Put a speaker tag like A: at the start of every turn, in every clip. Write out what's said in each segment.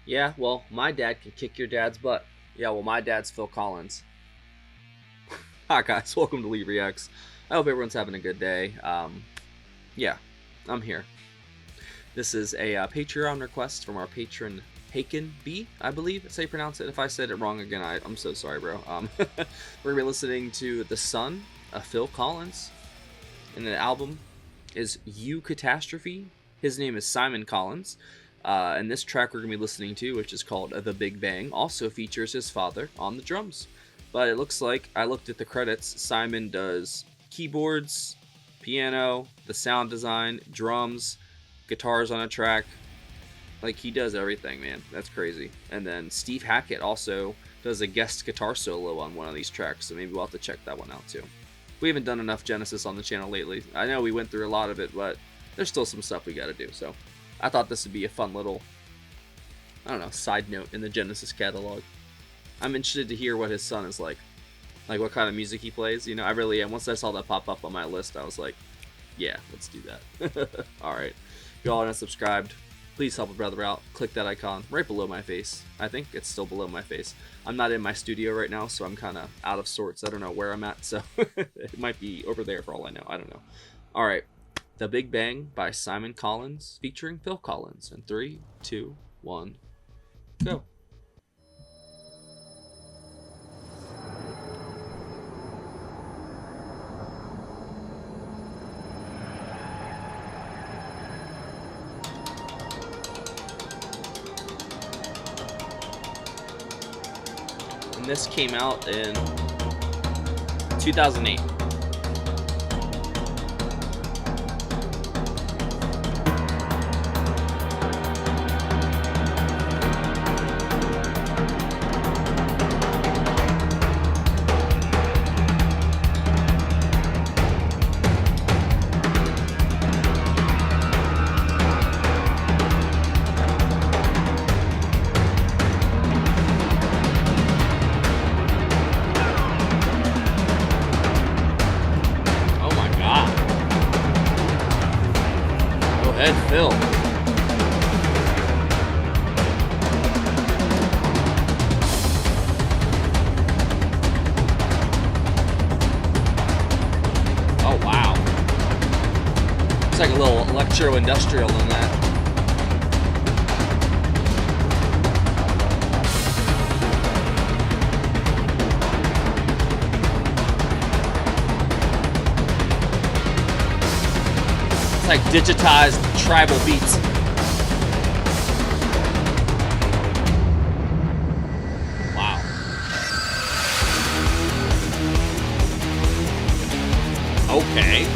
A: Yeah, well, my dad can kick your dad's butt. Yeah, well, my dad's Phil Collins. Hi, guys. Welcome to Lee Reacts. I hope everyone's having a good day. Yeah, I'm here. This is a Patreon request from our patron Hakan B, I believe. That's how you pronounce it. If I said it wrong again, I'm so sorry, bro. We're gonna be listening to "The Son" of Phil Collins, and the album is "You Catastrophe." His name is Simon Collins. And this track we're going to be listening to, which is called The Big Bang, also features his father on the drums. But it looks like, I looked at the credits, Simon does keyboards, piano, the sound design, drums, guitars on a track. Like, he does everything, man. That's crazy. And then Steve Hackett also does a guest guitar solo on one of these tracks, so maybe we'll have to check that one out too. We haven't done enough Genesis on the channel lately. I know we went through a lot of it, but there's still some stuff we got to do, so I thought this would be a fun little, I don't know, side note in the Genesis catalog. I'm interested to hear what his son is like what kind of music he plays. You know, I really am. Once I saw that pop up on my list, I was like, yeah, let's do that. Alright, if y'all aren't subscribed, please help a brother out. Click that icon right below my face. I think it's still below my face. I'm not in my studio right now, so I'm kind of out of sorts. I don't know where I'm at, so it might be over there for all I know. I don't know. Alright. The Big Bang by Simon Collins, featuring Phil Collins. In 3, 2, 1, go. And this came out in 2008. Ed Phil. Oh wow. It's like a little electro-industrial in that. Like digitized tribal beats. Wow. Okay.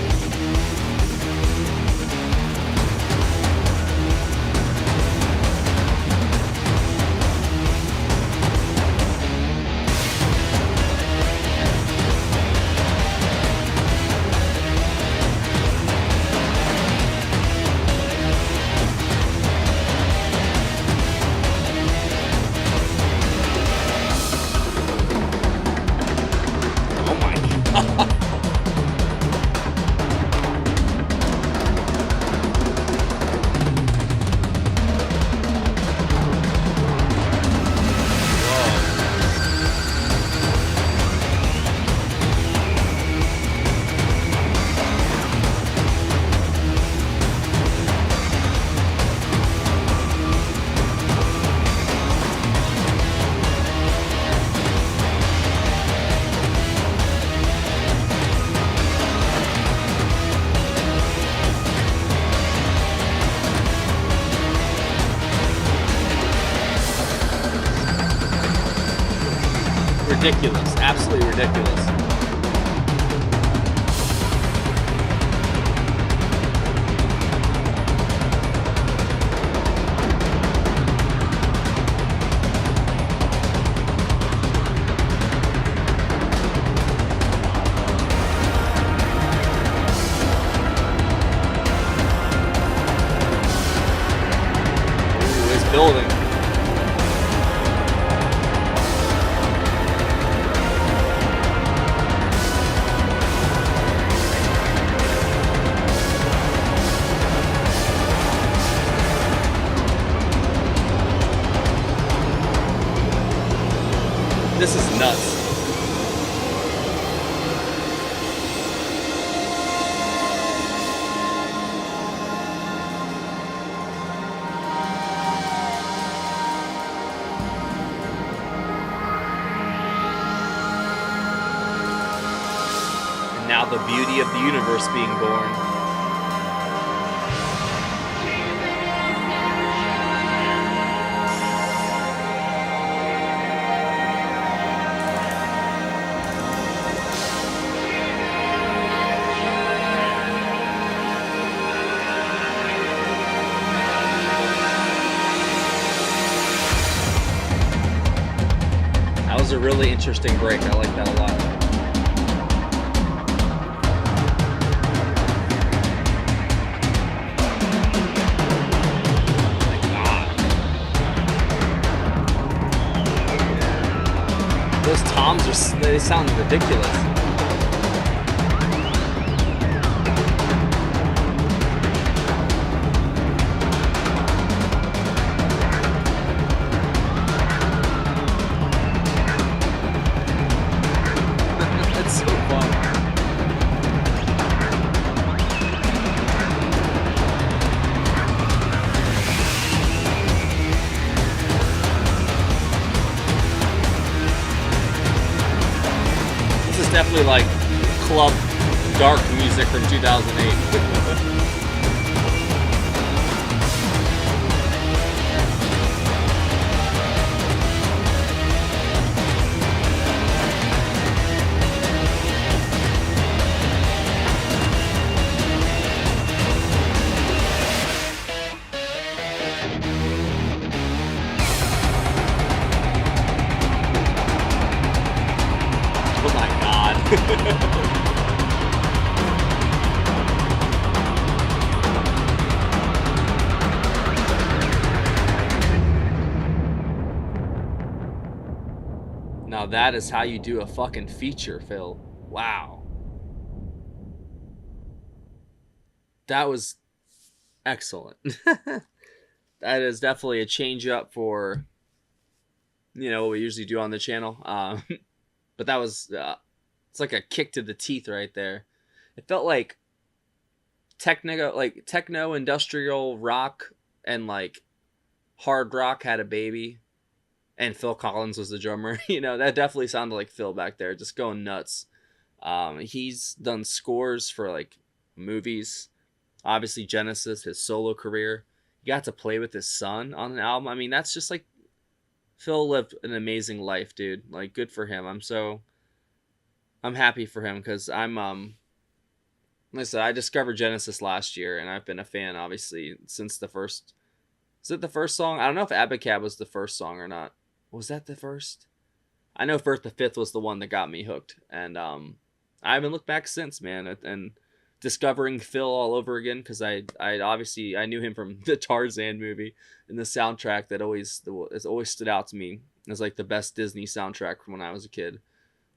A: Ridiculous, absolutely ridiculous. Ooh, it's building. This is nuts. And now the beauty of the universe being born. That was a really interesting break. I like that a lot. Those toms they sound ridiculous. That's so fun. This is definitely like club dark music from 2008. Oh my god. Now that is how you do a fucking feature, Phil. Wow. That was excellent. That is definitely a change up for, what we usually do on the channel. But that was, it's like a kick to the teeth right there. It felt like techno industrial rock and like hard rock had a baby, and Phil Collins was the drummer. That definitely sounded like Phil back there, just going nuts. He's done scores for like movies, obviously Genesis, his solo career. He got to play with his son on an album. I mean, that's just like Phil lived an amazing life, dude. Like, good for him. I'm happy for him because like I said, I discovered Genesis last year, and I've been a fan obviously since the first. Is it the first song? I don't know if Abacab was the first song or not. Was that the first? I know First the Fifth was the one that got me hooked, and I haven't looked back since, man. And discovering Phil all over again because I obviously I knew him from the Tarzan movie, and the soundtrack that has always stood out to me as like the best Disney soundtrack from when I was a kid.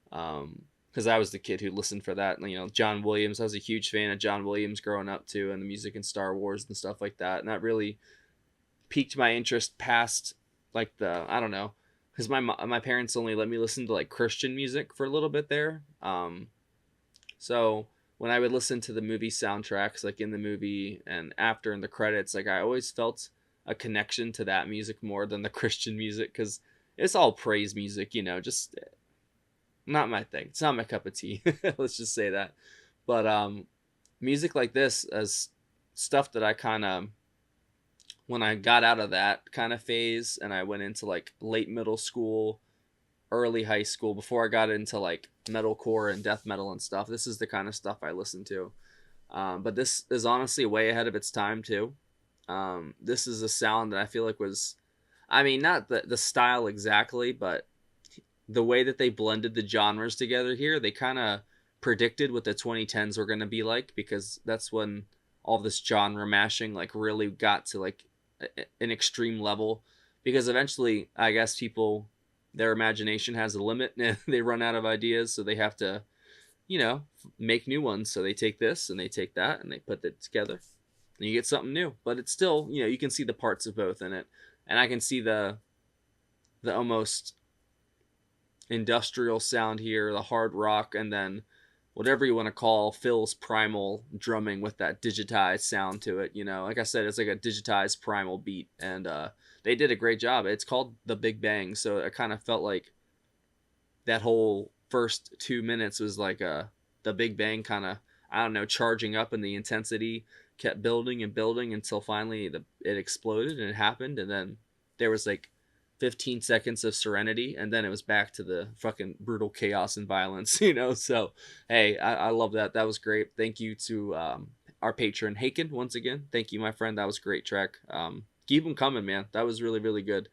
A: Because I was the kid who listened for that. John Williams. I was a huge fan of John Williams growing up too, and the music in Star Wars and stuff like that. And that really piqued my interest past like I don't know, because my parents only let me listen to like Christian music for a little bit there. So when I would listen to the movie soundtracks, like in the movie and after in the credits, like I always felt a connection to that music more than the Christian music because it's all praise music, just not my thing. It's not my cup of tea. Let's just say that. But music like this as stuff that I kind of, when I got out of that kind of phase and I went into like late middle school, early high school, before I got into like metalcore and death metal and stuff, this is the kind of stuff I listen to. But this is honestly way ahead of its time too. This is a sound that I feel like was, I mean, not the style exactly, but the way that they blended the genres together here, they kind of predicted what the 2010s were going to be like, because that's when all this genre mashing like really got to like an extreme level, because eventually I guess people, their imagination has a limit and they run out of ideas, so they have to make new ones. So they take this and they take that and they put it together and you get something new, but it's still, you can see the parts of both in it, and I can see the almost industrial sound here, the hard rock, and then whatever you want to call Phil's primal drumming with that digitized sound to it. Like I said, it's like a digitized primal beat, and they did a great job. It's called The Big Bang, so it kind of felt like that whole first 2 minutes was like the Big Bang kind of, I don't know, charging up, and the intensity kept building and building until finally it exploded and it happened, and then there was like 15 seconds of serenity, and then it was back to the fucking brutal chaos and violence. So hey, I love that. That was great. Thank you to our patron Hakan once again. Thank you, my friend. That was a great track. Keep them coming, man. That was really, really good.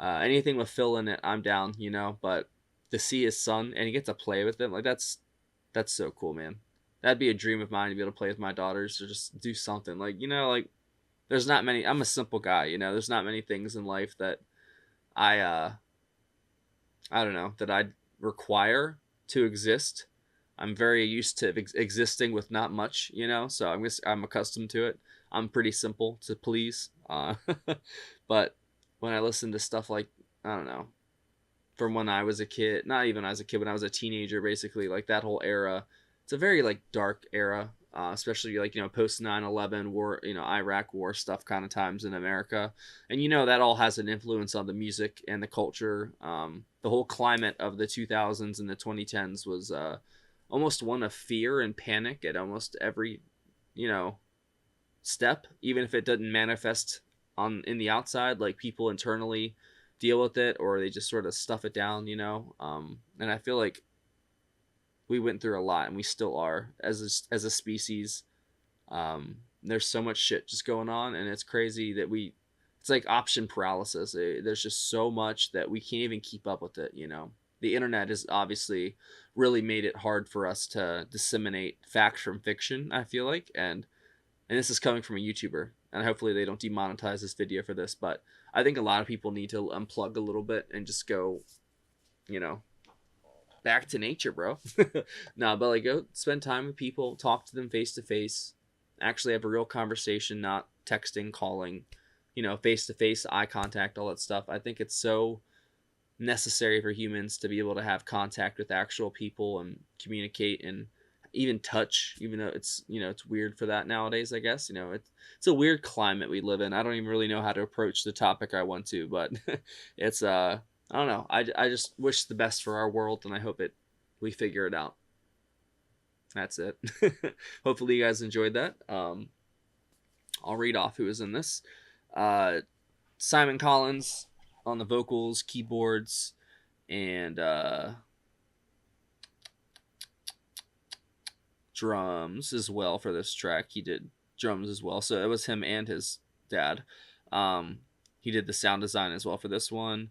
A: Anything with Phil in it, I'm down. But to see his son and he gets to play with them, like that's so cool, man. That'd be a dream of mine to be able to play with my daughters or just do something like there's not many. I'm a simple guy. There's not many things in life that I I don't know, that I require to exist. I'm very used to existing with not much, so I'm accustomed to it. I'm pretty simple to please. But when I listen to stuff like, I don't know, from when I was a kid, not even as a kid, when I was a teenager, basically, like that whole era, it's a very like dark era, especially like, post 9/11 war, Iraq war stuff kind of times in America. And that all has an influence on the music and the culture. The whole climate of the 2000s and the 2010s was almost one of fear and panic at almost every, you know, step, even if it doesn't manifest on in the outside. Like, people internally deal with it, or they just sort of stuff it down. And I feel like we went through a lot, and we still are as a species. There's so much shit just going on, and it's crazy that it's like option paralysis. There's just so much that we can't even keep up with it. The internet has obviously really made it hard for us to disseminate facts from fiction, I feel like. And this is coming from a YouTuber, and hopefully they don't demonetize this video for this, but I think a lot of people need to unplug a little bit and just go, back to nature, bro. No, but like, go spend time with people, talk to them face to face, actually have a real conversation, not texting, calling, face to face, eye contact, all that stuff. I think it's so necessary for humans to be able to have contact with actual people and communicate and even touch, even though it's weird for that nowadays, I guess. It's a weird climate we live in. I don't even really know how to approach the topic I want to, but it's I don't know. I just wish the best for our world, and I hope we figure it out. That's it. Hopefully you guys enjoyed that. I'll read off who is in this. Simon Collins on the vocals, keyboards, and drums as well for this track. He did drums as well, so it was him and his dad. He did the sound design as well for this one.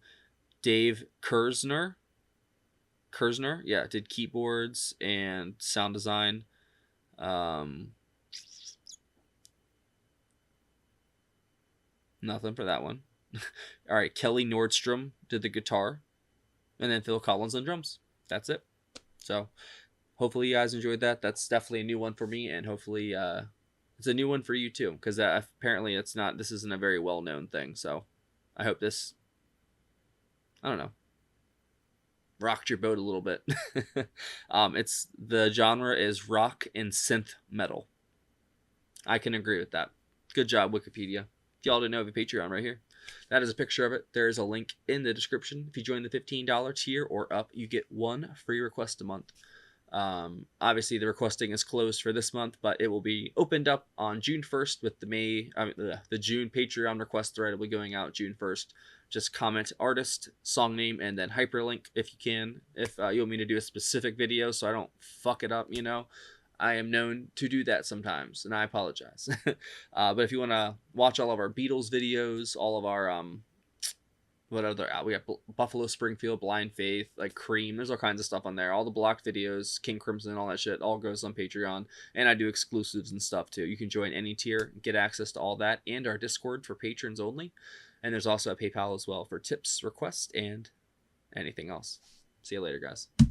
A: Dave Kersner, yeah, did keyboards and sound design. Nothing for that one. All right, Kelly Nordstrom did the guitar, and then Phil Collins on drums. That's it. So hopefully you guys enjoyed that. That's definitely a new one for me, and hopefully it's a new one for you too, because apparently this isn't a very well-known thing. So I hope this, I don't know, rocked your boat a little bit. It's the genre is rock and synth metal. I can agree with that. Good job, Wikipedia. If y'all didn't know, I have a Patreon right here. That is a picture of it. There is a link in the description. If you join the $15 tier or up, you get one free request a month. Obviously, the requesting is closed for this month, but it will be opened up on June 1st with the June Patreon request thread will be going out June 1st. Just comment artist, song name, and then hyperlink if you can. If you want me to do a specific video so I don't fuck it up, I am known to do that sometimes, and I apologize. But if you want to watch all of our Beatles videos, all of our what other we got Buffalo Springfield, Blind Faith, like Cream, there's all kinds of stuff on there. All the blocked videos, King Crimson, all that shit all goes on Patreon, and I do exclusives and stuff too. You can join any tier, get access to all that, and our Discord for patrons only. And there's also a PayPal as well for tips, requests, and anything else. See you later, guys.